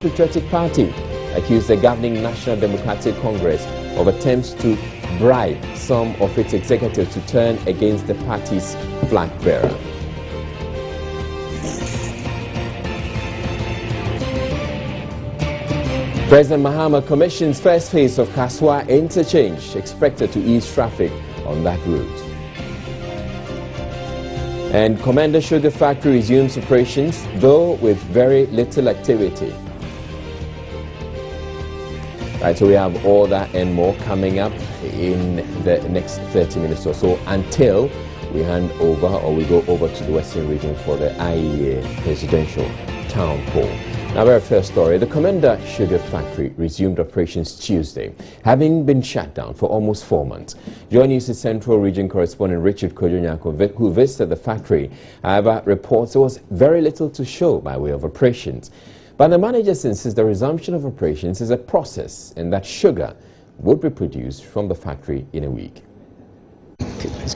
Patriotic Party accused the governing National Democratic Congress of attempts to bribe some of its executives to turn against the party's flag bearer. President Mahama commissions first phase of Kaswa interchange, expected to ease traffic on that route. And Commander Sugar Factory resumes operations, though with very little activity. Right, so we have all that and more coming up in the next 30 minutes or so until we hand over or we go over to the Western region for the IEA Presidential Town Hall. Now, our first story, the Commander Sugar Factory resumed operations Tuesday, having been shut down for almost 4 months. Joining us is Central Region correspondent Richard Kojonyako, who visited the factory. However, reports there was very little to show by way of operations. But the manager insists the resumption of operations is a process and that sugar would be produced from the factory in a week.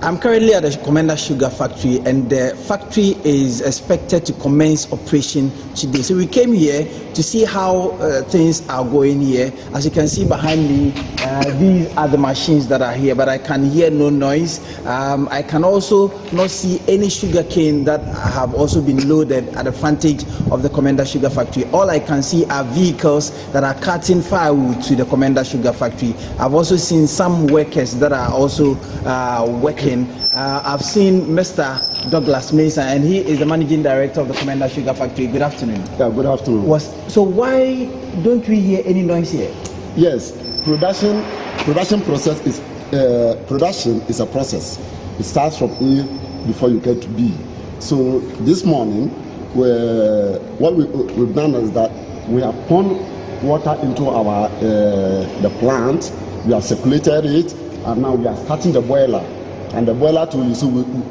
I'm currently at the Commander Sugar Factory, and the factory is expected to commence operation today. So we came here to see how things are going here. As you can see behind me, these are the machines that are here, but I can hear no noise. I can also not see any sugar cane that have also been loaded at the frontage of the Commander Sugar Factory. All I can see are vehicles that are carting firewood to the Commander Sugar Factory. I've also seen some workers that are also working. I've seen Mr. Douglas Mason, and he is the managing director of the Commander Sugar Factory. Good afternoon. Yeah, good afternoon. So why don't we hear any noise here? Yes, production process is production is a process. It starts from A before you get to B. So this morning, what we've done is that we have poured water into our the plant. We have circulated it, and now we are starting the boiler. And the boiler tool, so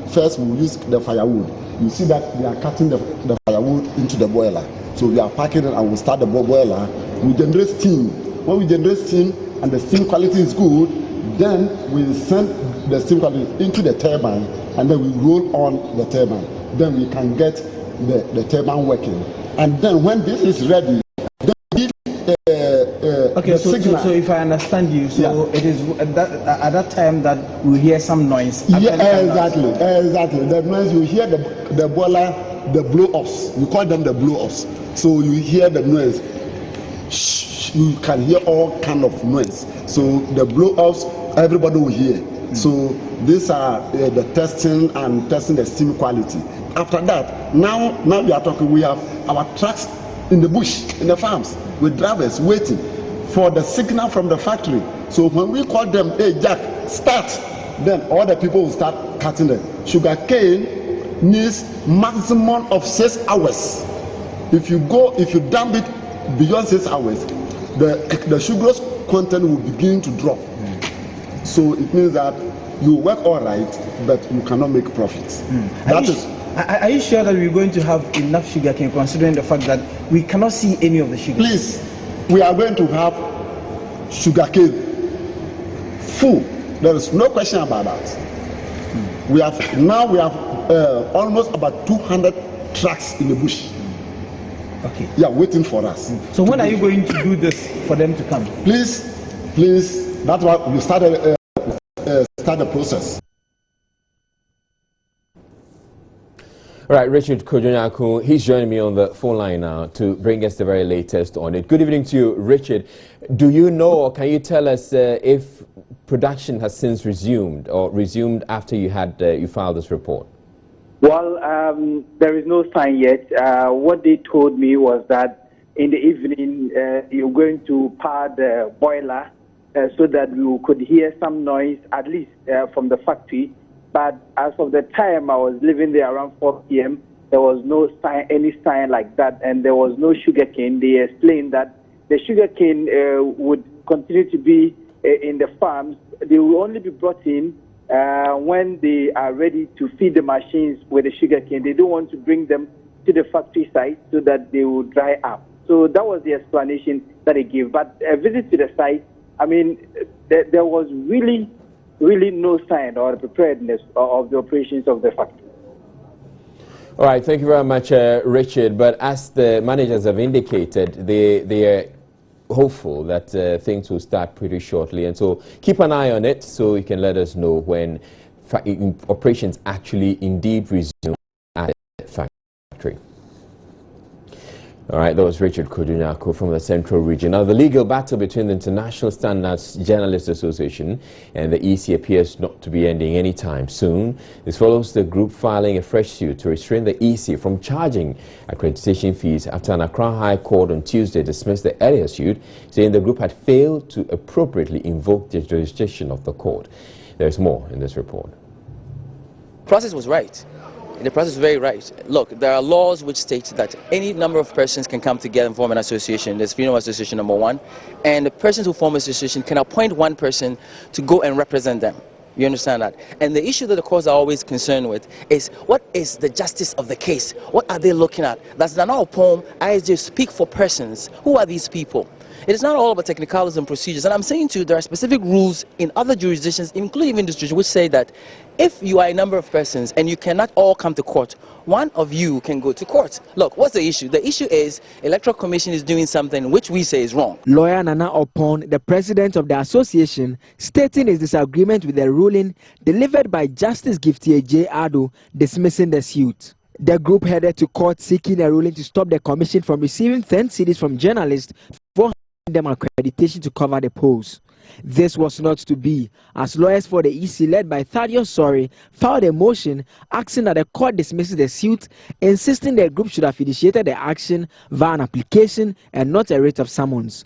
first we'll use the firewood. You see that we are cutting the firewood into the boiler. So we are packing it and we'll start the boiler. We generate steam. When we generate steam and the steam quality is good, then we send the steam quality into the turbine, and then we roll on the turbine. Then we can get the turbine working. And then when this is ready, okay, so if I understand you, so yeah. It is at that time that we hear some noise. Yeah, exactly. The noise, you hear the boiler, the blow-offs. We call them the blow-offs. So you hear the noise. Shh, you can hear all kind of noise. So the blow-offs, everybody will hear. So these are the testing the steam quality. After that, now we are talking. We have our trucks in the bush, in the farms, with drivers waiting for the signal from the factory. So when we call them, hey Jack, start, then all the people will start cutting them. Sugar cane needs maximum of 6 hours. If you dump it beyond 6 hours, the sugar's content will begin to drop. So it means that you work all right, but you cannot make profits. Are you sure that we're going to have enough sugar cane, considering the fact that we cannot see any of the sugar? Please, we are going to have sugar cane full. There is no question about that. We have almost about 200 trucks in the bush. Okay. Yeah, waiting for us. So when are you going to do this for them to come? Please. That's why we start the process. All right, Richard Kojonyako, he's joining me on the phone line now to bring us the very latest on it. Good evening to you, Richard. Do you know, or can you tell us if production has since resumed or resumed after you filed this report? Well, there is no sign yet. What they told me was that in the evening you're going to power the boiler so that we could hear some noise, at least from the factory. But as of the time I was living there around 4 p.m., there was no sign, any sign like that, and there was no sugar cane. They explained that the sugar cane would continue to be in the farms. They will only be brought in when they are ready to feed the machines with the sugar cane. They don't want to bring them to the factory site so that they will dry up. So that was the explanation that they gave. But a visit to the site, I mean, there was really no sign or preparedness of the operations of the factory. All right, thank you very much, Richard. But as the managers have indicated, they are hopeful that things will start pretty shortly. And so keep an eye on it so you can let us know when operations actually indeed resume at the factory. All right, that was Richard Kodunako from the Central Region. Now, the legal battle between the International Standards Journalists Association and the EC appears not to be ending anytime soon. This follows the group filing a fresh suit to restrain the EC from charging accreditation fees after an Accra High Court on Tuesday dismissed the earlier suit, saying the group had failed to appropriately invoke the jurisdiction of the court. There's more in this report. The process was right. The process is very right. Look, there are laws which state that any number of persons can come together and form an association. There's freedom of association number one. And the persons who form an association can appoint one person to go and represent them. You understand that? And the issue that the courts are always concerned with is what is the justice of the case? What are they looking at? That's not our poem. I just speak for persons. Who are these people? It is not all about technicalities and procedures. And I'm saying to you, there are specific rules in other jurisdictions, including in this jurisdiction, which say that if you are a number of persons and you cannot all come to court, one of you can go to court. Look, what's the issue? The issue is Electoral Commission is doing something which we say is wrong. Lawyer Nana Opon, the president of the association, stating his disagreement with the ruling delivered by Justice Gifty J. Ado dismissing the suit. The group headed to court seeking a ruling to stop the commission from receiving 10 cedis from journalists for them accreditation to cover the polls. This was not to be, as lawyers for the EC led by Thaddeus Sorry filed a motion asking that the court dismisses the suit, insisting the group should have initiated the action via an application and not a writ of summons.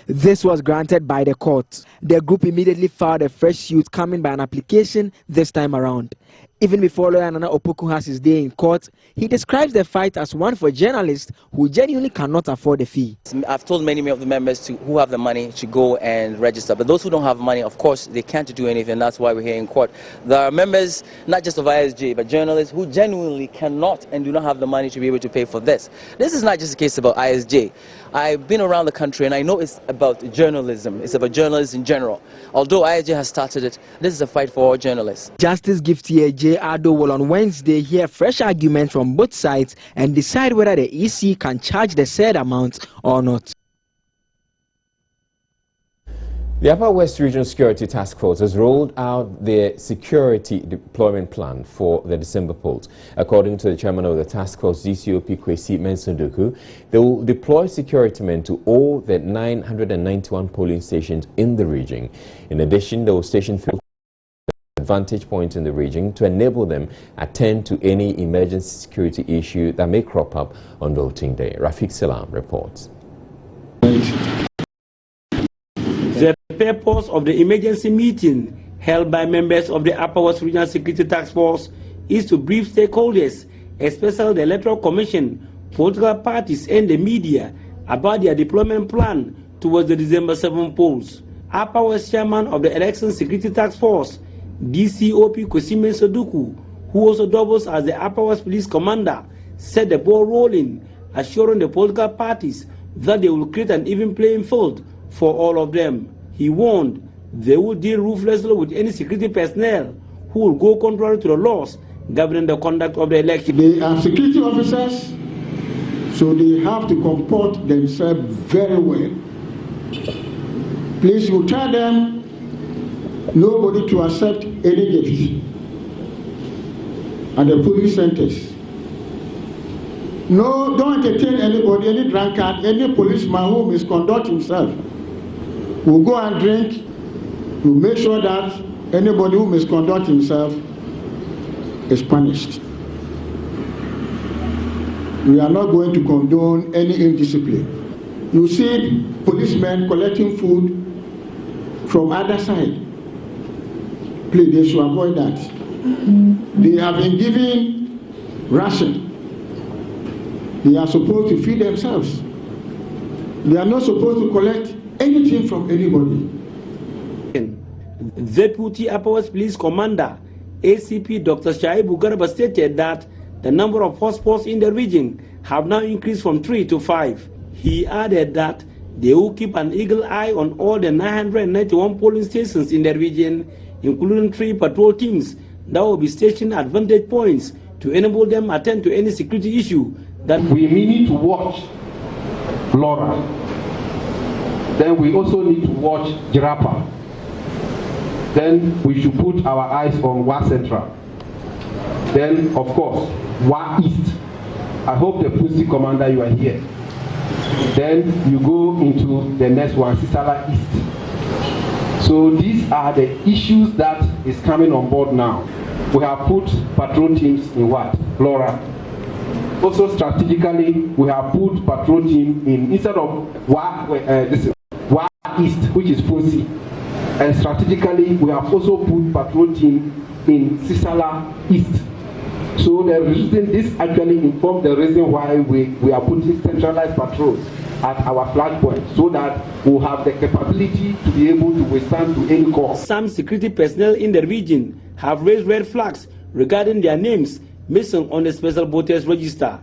This was granted by the court. The group immediately filed a fresh suit coming by an application this time around. Even before lawyer Nana Opoku has his day in court, he describes the fight as one for journalists who genuinely cannot afford the fee. I've told many of the members who have the money to go and register, but those who don't have money, of course, they can't do anything. That's why we're here in court. There are members, not just of ISJ, but journalists who genuinely cannot and do not have the money to be able to pay for this. This is not just a case about ISJ. I've been around the country and I know it's about journalism. It's about journalists in general. Although ISJ has started it, this is a fight for all journalists. Justice Gifty J. Ado will on Wednesday hear fresh arguments from both sides and decide whether the EC can charge the said amount or not. The Upper West Regional Security Task Force has rolled out their security deployment plan for the December polls. According to the chairman of the task force, DCOP Kwesi Mensondoku, they will deploy security men to all the 991 polling stations in the region. In addition, they will station vantage points in the region to enable them attend to any emergency security issue that may crop up on voting day. Rafiq Salam reports. The purpose of the emergency meeting held by members of the Upper West Regional Security Task Force is to brief stakeholders, especially the Electoral Commission, political parties and the media about their deployment plan towards the December 7 polls. Upper West Chairman of the Election Security Task Force, DCOP Kwesi Mensondoku, who also doubles as the Upper West Police Commander, set the ball rolling, assuring the political parties that they will create an even playing field for all of them. He warned they will deal ruthlessly with any security personnel who will go contrary to the laws governing the conduct of the election. They are security officers, so they have to comport themselves very well. Please, you tell them nobody to accept any gift at the police centers. No, don't entertain anybody, any drunkard, any policeman who misconduct himself. We'll go and drink. We'll make sure that anybody who misconduct himself is punished. We are not going to condone any indiscipline. You see policemen collecting food from other side. Please, they should avoid that. They have been given ration. They are supposed to feed themselves. They are not supposed to collect anything from anybody. Deputy Upper West Police Commander, ACP Dr. Shaibu Garba, stated that the number of hotspots in the region have now increased from 3 to 5. He added that they will keep an eagle eye on all the 991 polling stations in the region, including 3 patrol teams that will be stationed at vantage points to enable them attend to any security issue that we need to watch Laura. Then we also need to watch Jirapa. Then we should put our eyes on Wa Central. Then, of course, Wa East. I hope the Pussy Commander, you are here. Then you go into the next one, Sisala East. So these are the issues that is coming on board now. We have put patrol teams in what? Laura. Also strategically, we have put patrol team in, instead of Wa East, which is Pussy. And strategically, we have also put patrol team in Sisala East. So the reason, this actually informs the reason why we are putting centralized patrols at our flag point, so that we'll have the capability to be able to withstand to any call. Some security personnel in the region have raised red flags regarding their names missing on the special voters register.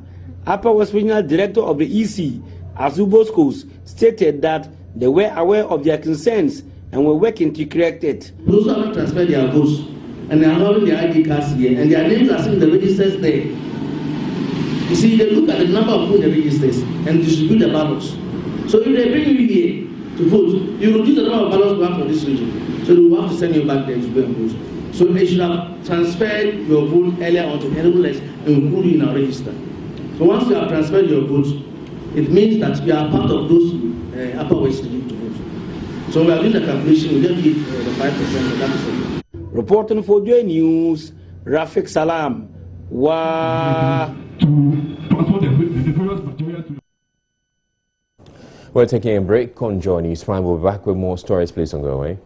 Upper West Regional Director of the EC, Azu Boscos, stated that they were aware of their concerns and were working to correct it. Those who have transferred their votes and they are having their ID cards here, and their names are in the registers there. You see, they look at the number of people in the registers and distribute the ballots. So if they bring you here to vote, you reduce the number of ballots going for this region. So they will have to send you back there to go and vote. So they should have transferred your vote earlier on to enable us and include you in our register. So once you have transferred your vote, it means that you are part of those upper West region to vote. So we are doing the calculation, we just give the 5% of that. Reporting for Joy News, Rafik Salam. We're taking a break on Joy News Prime. We'll be back with more stories. Please don't go away.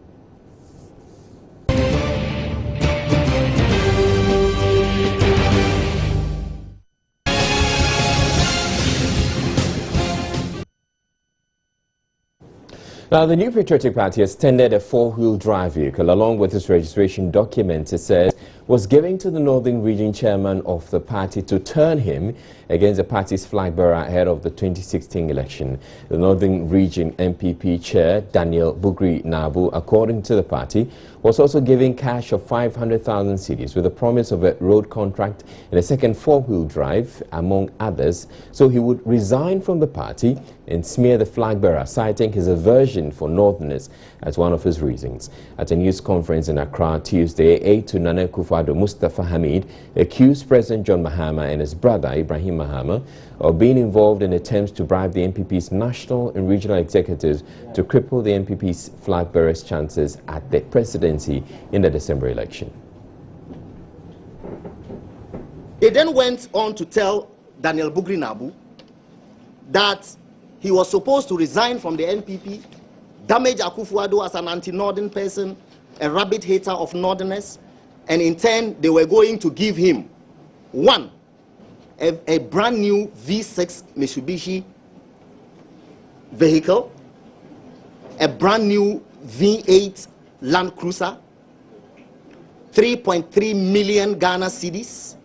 Now, the New Patriotic Party has tendered a four-wheel drive vehicle along with its registration documents, it says, was given to the Northern Region chairman of the party to turn him against the party's flag bearer ahead of the 2016 election. The Northern Region MPP chair, Daniel Bugri Nabu, according to the party, was also given cash of 500,000 cedis with a promise of a road contract and a second four-wheel drive, among others, so he would resign from the party and smear the flag bearer, citing his aversion for Northerners as one of his reasons. At a news conference in Accra Tuesday, aide to Nana Akufo-Addo Mustafa Hamid accused President John Mahama and his brother Ibrahim Mahama of being involved in attempts to bribe the NPP's national and regional executives to cripple the NPP's flag bearer's chances at the presidency in the December election. They then went on to tell Daniel Bugri Nabu that he was supposed to resign from the NPP, damage Akufo-Addo as an anti-Northern person, a rabid hater of Northerners, and in turn they were going to give him one, a brand new V6 Mitsubishi vehicle, a brand new V8 Land Cruiser, 3.3 million Ghana cedis.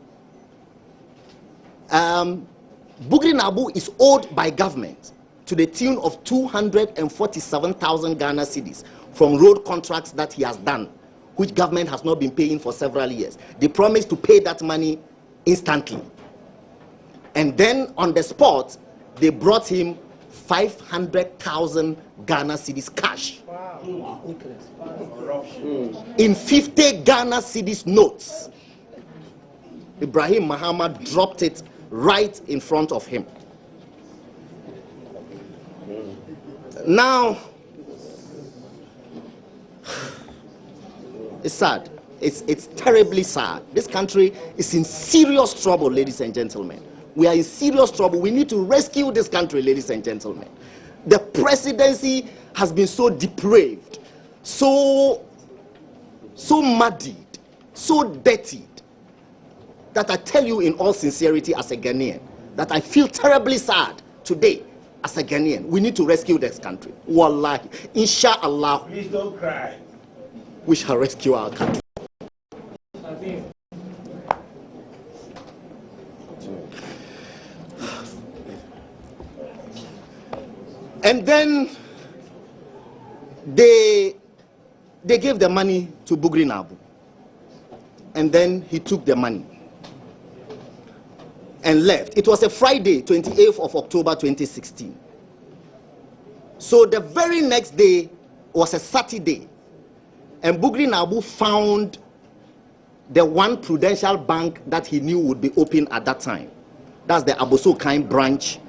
Bugri Nabu is owed by government to the tune of 247,000 Ghana cedis from road contracts that he has done, which government has not been paying for several years. They promised to pay that money instantly. And then on the spot, they brought him 500,000 Ghana cedis cash. Wow. In 50 Ghana cedis notes. Ibrahim Mahama dropped it right in front of him. Now, it's sad. It's terribly sad. This country is in serious trouble, ladies and gentlemen. We are in serious trouble. We need to rescue this country, ladies and gentlemen. The presidency has been so depraved, so muddied, so dirtied, that I tell you in all sincerity as a Ghanaian, that I feel terribly sad today as a Ghanaian. We need to rescue this country. Wallahi, inshallah. Please don't cry. We shall rescue our country. And then they gave the money to Bugri Nabu. And then he took the money. and left. It was a Friday, 28th of October 2016. So the very next day was a Saturday, and Bugri Nabu found the one Prudential bank that he knew would be open at that time. That's the Abosokan branch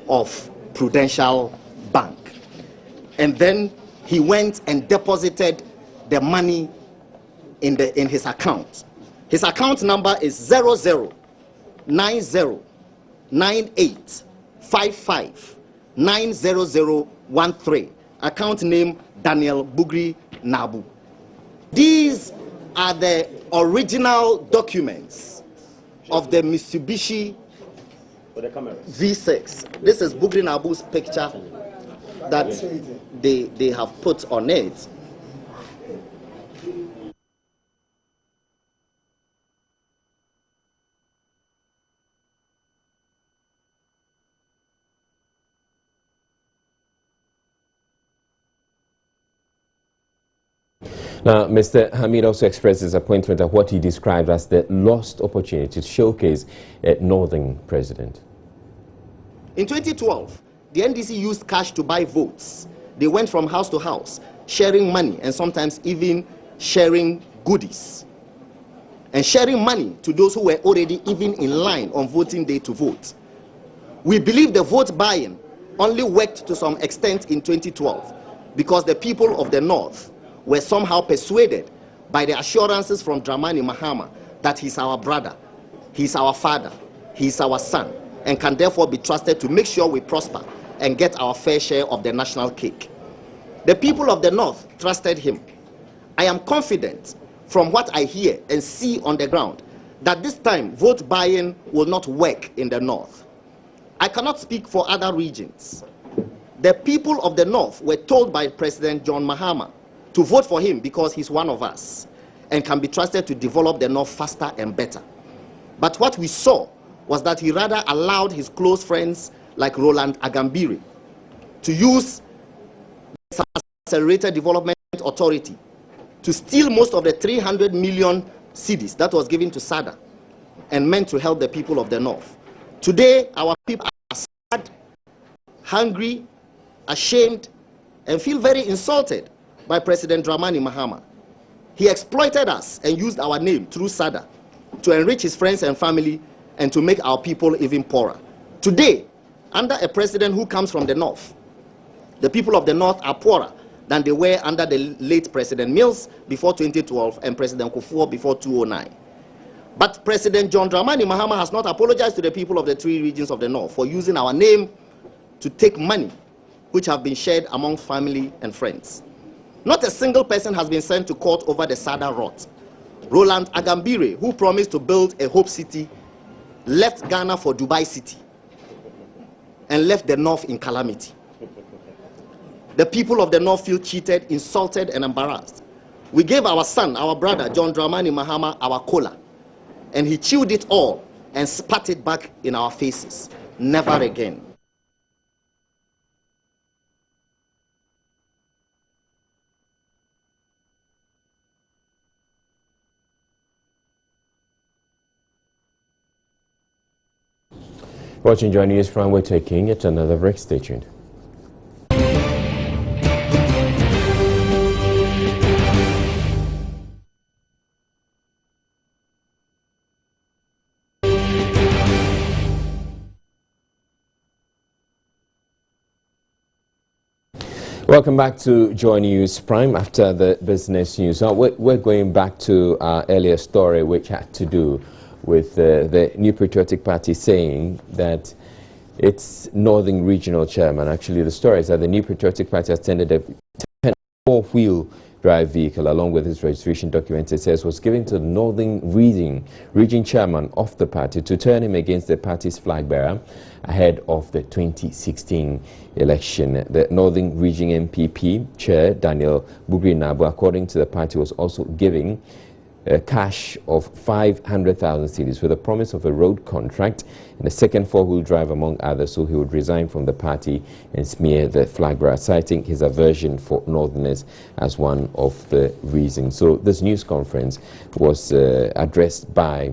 of Prudential Bank. And then he went and deposited the money in his account. His account number is 00909855900013. Account name Daniel Bugri Nabu. These are the original documents of the Mitsubishi V6. This is Bugri Nabu's picture that they have put on it. Now, Mr. Hamid also expressed disappointment at what he described as the lost opportunity to showcase a northern president. In 2012, the NDC used cash to buy votes. They went from house to house, sharing money and sometimes even sharing goodies. And sharing money to those who were already even in line on voting day to vote. We believe the vote buying only worked to some extent in 2012 because the people of the North were somehow persuaded by the assurances from Dramani Mahama that he's our brother, he's our father, he's our son, and can therefore be trusted to make sure we prosper and get our fair share of the national cake. The people of the North trusted him. I am confident from what I hear and see on the ground that this time vote buying will not work in the North. I cannot speak for other regions. The people of the North were told by President John Mahama to vote for him because he's one of us and can be trusted to develop the North faster and better. But what we saw was that he rather allowed his close friends like Roland Agambiri to use the Accelerated Development Authority to steal most of the 300 million cedis that was given to SADA and meant to help the people of the North. Today, our people are sad, hungry, ashamed, and feel very insulted by President Dramani Mahama. He exploited us and used our name through SADA to enrich his friends and family and to make our people even poorer. Today, under a president who comes from the North, the people of the North are poorer than they were under the late President Mills before 2012 and President Kufuor before 2009. But President John Dramani Mahama has not apologized to the people of the three regions of the North for using our name to take money which have been shared among family and friends. Not a single person has been sent to court over the SADA rot. Roland Agambire, who promised to build a Hope City, left Ghana for Dubai City and left the North in calamity. The people of the North feel cheated, insulted, and embarrassed. We gave our son, our brother, John Dramani Mahama, our cola, and he chewed it all and spat it back in our faces. Never again. Watching Joy News Prime, we're taking it another break. Stay tuned. Welcome back to Joy News Prime after the business news. Now we're going back to our earlier story, which had to do with the New Patriotic Party saying that its Northern Regional Chairman, actually the story is that the New Patriotic Party has tendered a four-wheel drive vehicle along with his registration documents, it says, was given to the Northern Region Chairman of the party to turn him against the party's flag bearer ahead of the 2016 election. The Northern Region MPP Chair, Daniel Bugri Nabu, according to the party, was also giving cash of 500,000 cedis with a promise of a road contract and a second four-wheel drive, among others, so he would resign from the party and smear the flag bearer, citing his aversion for Northerners as one of the reasons. So this news conference was addressed by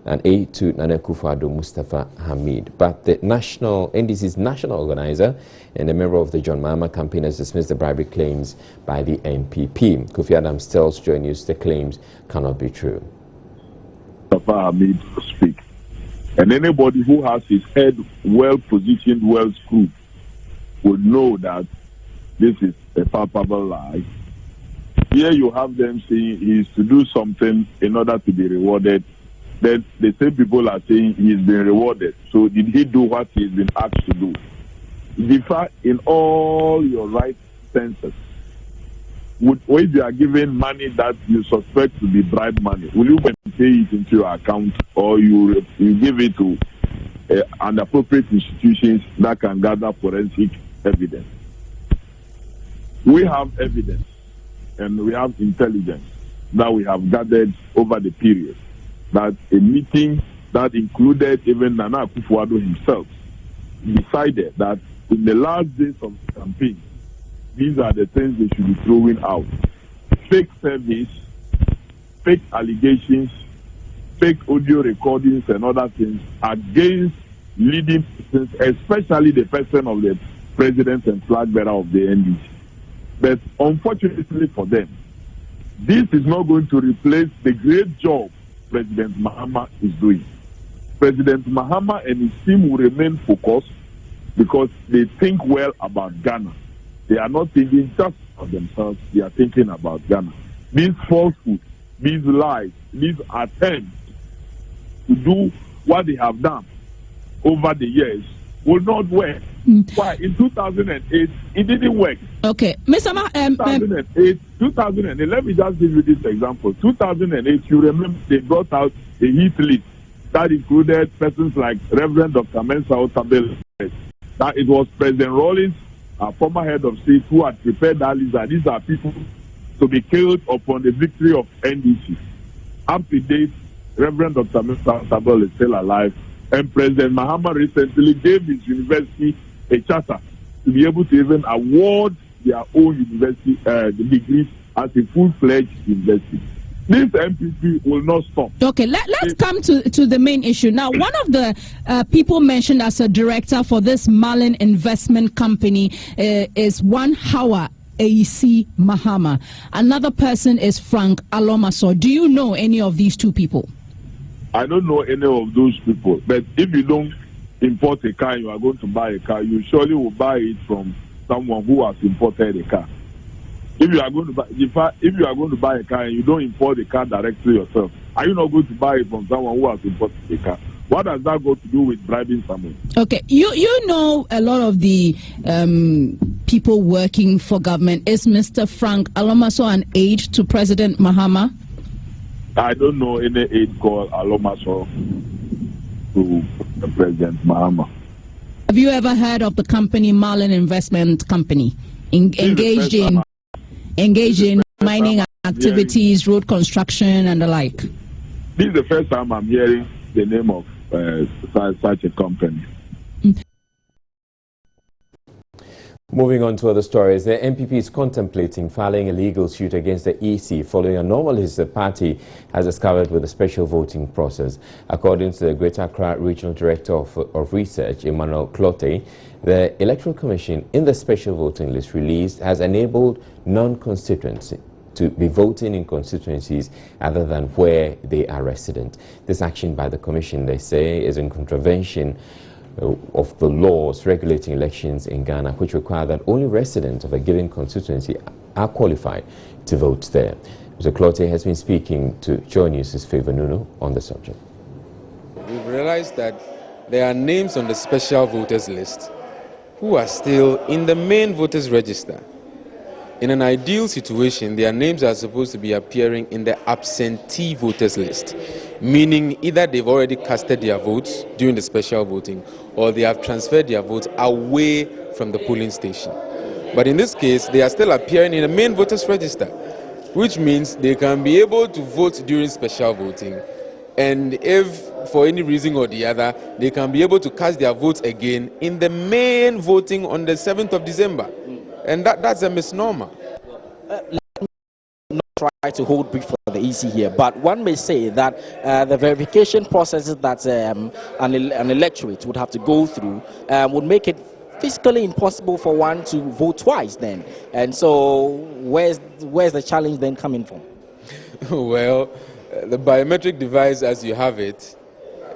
and aide to Nana Akufo-Addo Mustafa Hamid. But the NDC's national organizer and a member of the John Mahama campaign has dismissed the bribery claims by the NPP. Kofi Adams tells Joy News the claims cannot be true. Mustafa Hamid speak. And anybody who has his head well positioned, well screwed, would know that this is a palpable lie. Here you have them saying he is to do something in order to be rewarded. Then the same people are saying he is being rewarded. So did he do what he has been asked to do? Differ in all your right senses. If you are given money that you suspect to be bribe money, will you pay it into your account, or you give it to an appropriate institutions that can gather forensic evidence? We have evidence and we have intelligence that we have gathered over the period that a meeting that included even Nana Akufo-Addo himself decided that in the last days of the campaign, these are the things they should be throwing out. Fake service, fake allegations, fake audio recordings and other things against leading persons, especially the person of the president and flag bearer of the NDC. But unfortunately for them, this is not going to replace the great job President Mahama is doing. President Mahama and his team will remain focused because they think well about Ghana. They are not thinking just of themselves, they are thinking about Ghana. These falsehoods, these lies, these attempts to do what they have done over the years will not work. Why? In 2008, it didn't work. Okay. Mr. 2008, let me just give you this example. 2008, you remember they brought out a hit list that included persons like Reverend Dr. Mensa Otabil. That it was President Rawlings, our former head of state, who had prepared that list. That these are people to be killed upon the victory of NDC. Up to date, Reverend Dr. Mensa Otabil is still alive. And President Mahama recently gave his university a charter to be able to even award their own university the degrees as a full-fledged university. This MPP will not stop. Okay, let's come to the main issue. Now, one of the people mentioned as a director for this Marlin investment company is one Hawa A.C. Mahama. Another person is Frank Alomaso. Do you know any of these two people? I don't know any of those people, but if you don't import a car and you are going to buy a car, you surely will buy it from someone who has imported a car. If you are going to buy a car and you don't import the car directly yourself, are you not going to buy it from someone who has imported a car? What does that got to do with bribing someone? Okay, you know a lot of the people working for government. Is Mr. Frank Alomaso an aide to President Mahama? I don't know any aide called Alomaso to President Mahama. Have you ever heard of the company Marlin Investment Company engaged in mining activities, road construction, and the like? This is the first time I'm hearing the name of such a company. Moving on to other stories, the NPP is contemplating filing a legal suit against the EC following anomalies the party has discovered with the special voting process. According to the Greater Accra Regional Director of Research, Emmanuel Clotte, the Electoral Commission in the special voting list released has enabled non-constituents to be voting in constituencies other than where they are resident. This action by the Commission, they say, is in contravention of the laws regulating elections in Ghana, which require that only residents of a given constituency are qualified to vote there. Mr. Clotte has been speaking to Joy News' Favor Nuno on the subject. We've realized that there are names on the special voters list who are still in the main voters register. In an ideal situation, their names are supposed to be appearing in the absentee voters list, meaning either they've already casted their votes during the special voting or they have transferred their votes away from the polling station. But in this case, they are still appearing in the main voters register, which means they can be able to vote during special voting. And if for any reason or the other, they can be able to cast their votes again in the main voting on the 7th of December. And that's a misnomer. Not try to hold brief for the EC here, but one may say that the verification processes that an electorate would have to go through would make it physically impossible for one to vote twice then. And so where's the challenge then coming from? Well, the biometric device as you have it,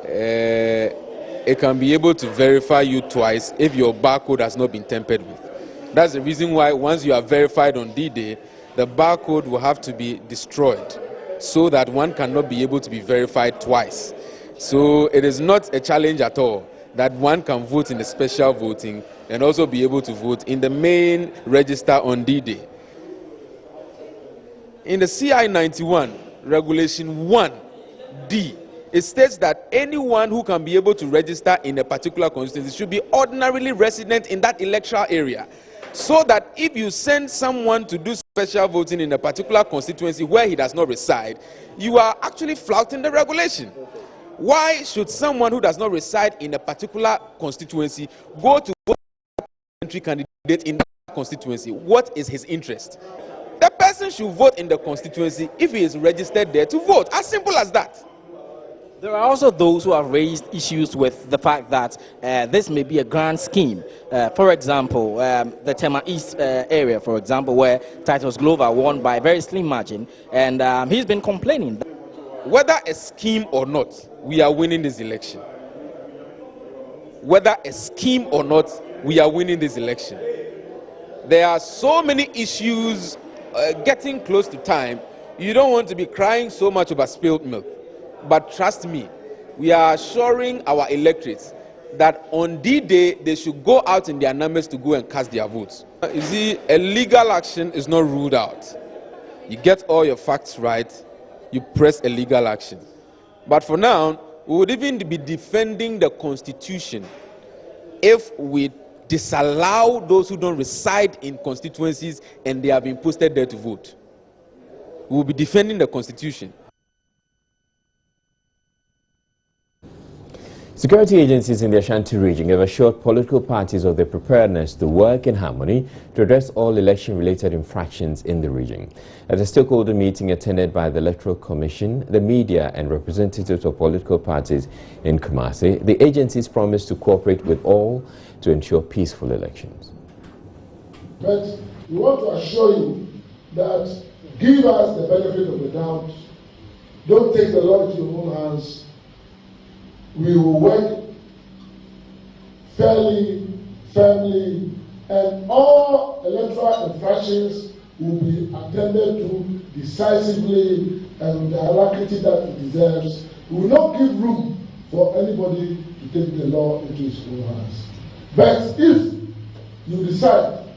it can be able to verify you twice if your barcode has not been tampered with. That's the reason why once you are verified on D-Day, the barcode will have to be destroyed so that one cannot be able to be verified twice. So it is not a challenge at all that one can vote in the special voting and also be able to vote in the main register on D-Day. In the CI 91, Regulation 1D, it states that anyone who can be able to register in a particular constituency should be ordinarily resident in that electoral area, so that if you send someone to do special voting in a particular constituency where he does not reside, you are actually flouting the regulation. Why should someone who does not reside in a particular constituency go to vote for a parliamentary candidate in that constituency? What is his interest? The person should vote in the constituency if he is registered there to vote. As simple as that. There are also those who have raised issues with the fact that this may be a grand scheme. For example, the Tema East area, for example, where Titus Glover won by a very slim margin, and he's been complaining. Whether a scheme or not, we are winning this election. Whether a scheme or not, we are winning this election. There are so many issues getting close to time. You don't want to be crying so much about spilled milk. But trust me, we are assuring our electorates that on D-Day, they should go out in their numbers to go and cast their votes. You see, a legal action is not ruled out. You get all your facts right, you press a legal action. But for now, we would even be defending the Constitution if we disallow those who don't reside in constituencies and they have been posted there to vote. We will be defending the Constitution. Security agencies in the Ashanti region have assured political parties of their preparedness to work in harmony to address all election-related infractions in the region. At a stakeholder meeting attended by the Electoral Commission, the media and representatives of political parties in Kumasi, the agencies promised to cooperate with all to ensure peaceful elections. But we want to assure you that give us the benefit of the doubt. Don't take the law into your own hands. We will work fairly, firmly, and all electoral infractions will be attended to decisively and with the alacrity that it deserves. We will not give room for anybody to take the law into his own hands. But if you decide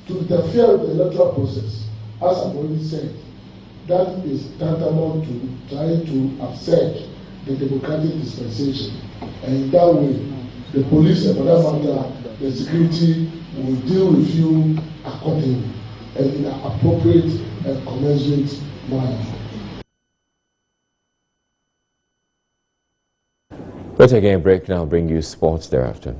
to interfere with the electoral process, as I've already said, that is tantamount to trying to upset the democratic dispensation, and in that way, the police and for that matter, the security will deal with you accordingly and in an appropriate and commensurate manner. Let's take a break now, bring you sports thereafter.